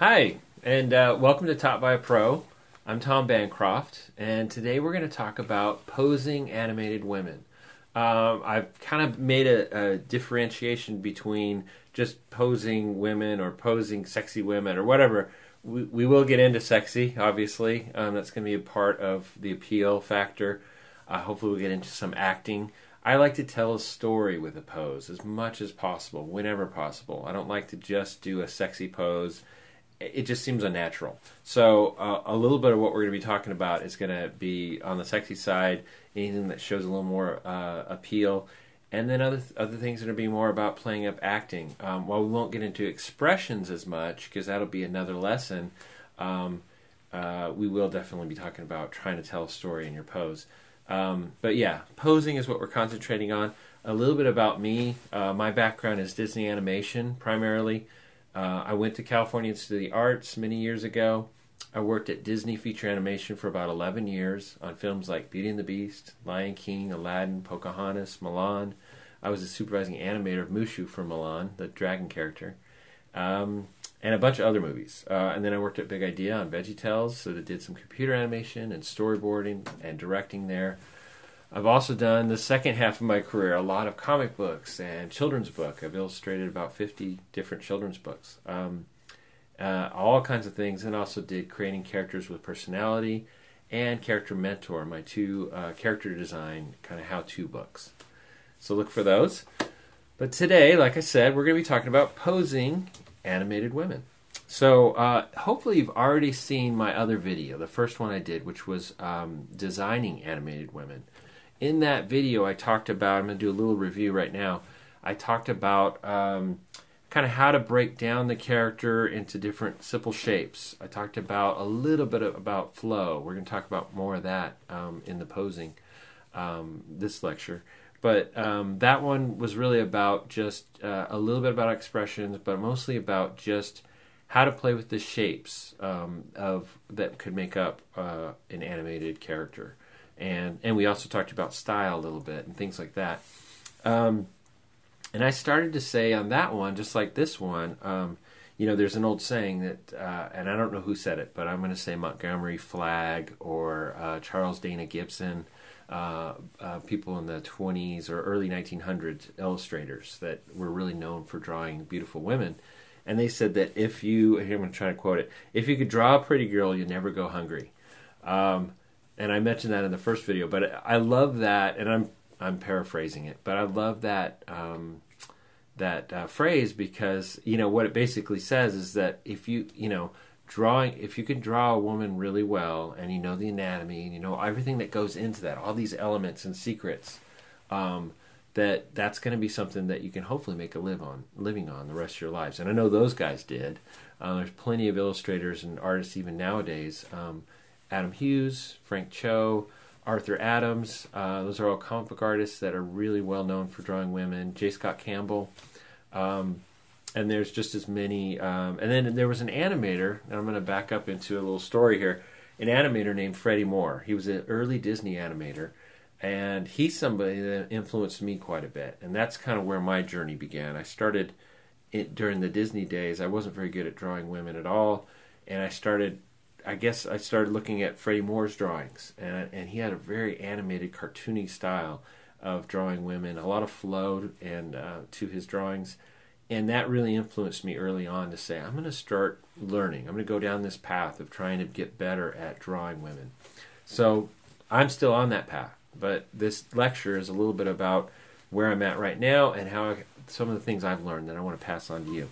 Hi, and welcome to Taught by a Pro. I'm Tom Bancroft, and today we're going to talk about posing animated women. I've kind of made a differentiation between just posing women or posing sexy women or whatever. We will get into sexy, obviously. That's going to be a part of the appeal factor. Hopefully we'll get into some acting. I like to tell a story with a pose as much as possible, whenever possible. I don't like to just do a sexy pose. It just seems unnatural. So a little bit of what we're going to be talking about is going to be on the sexy side, anything that shows a little more appeal, and then other things that are be more about playing up acting. While we won't get into expressions as much, because that'll be another lesson, we will definitely be talking about trying to tell a story in your pose. But yeah, posing is what we're concentrating on. A little bit about me. My background is Disney animation, primarily. I went to California Institute of the Arts many years ago. I worked at Disney Feature Animation for about 11 years on films like Beauty and the Beast, Lion King, Aladdin, Pocahontas, Mulan. I was the supervising animator of Mushu for Mulan, the dragon character, and a bunch of other movies. And then I worked at Big Idea on VeggieTales, so that did some computer animation and storyboarding and directing there. I've also done the second half of my career, a lot of comic books and children's book. I've illustrated about 50 different children's books. All kinds of things, and also did creating characters with personality and Character Mentor, my two character design kind of how-to books. So look for those. But today, like I said, we're going to be talking about posing animated women. So hopefully you've already seen my other video, the first one I did, which was designing animated women. In that video, I talked about, I'm going to do a little review right now, I talked about kind of how to break down the character into different simple shapes. I talked about a little bit about flow. We're going to talk about more of that in the posing this lecture. But that one was really about just a little bit about expressions, but mostly about just how to play with the shapes that could make up an animated character. And we also talked about style a little bit and things like that. And I started to say on that one, just like this one, there's an old saying that, and I don't know who said it, but I'm going to say Montgomery Flagg or Charles Dana Gibson, people in the 20s or early 1900s, illustrators that were really known for drawing beautiful women. And they said that here I'm going to try to quote it, if you could draw a pretty girl, you'd never go hungry. And I mentioned that in the first video, but I love that, and I'm paraphrasing it, but I love that phrase because what it basically says is that if you can draw a woman really well, and you know the anatomy, and you know everything that goes into that, all these elements and secrets, that's going to be something that you can hopefully make a living on the rest of your lives. And I know those guys did. There's plenty of illustrators and artists even nowadays. Adam Hughes, Frank Cho, Arthur Adams. Those are all comic book artists that are really well known for drawing women. J. Scott Campbell. And there's just as many. And then there was an animator, and I'm going to back up into a little story here. An animator named Freddie Moore. He was an early Disney animator, and he's somebody that influenced me quite a bit. And that's kind of where my journey began. I started during the Disney days. I wasn't very good at drawing women at all, and I started looking at Freddie Moore's drawings, and he had a very animated, cartoony style of drawing women, a lot of flow and to his drawings, and that really influenced me early on to say, I'm going to start learning. I'm going to go down this path of trying to get better at drawing women. So I'm still on that path, but this lecture is a little bit about where I'm at right now and some of the things I've learned that I want to pass on to you.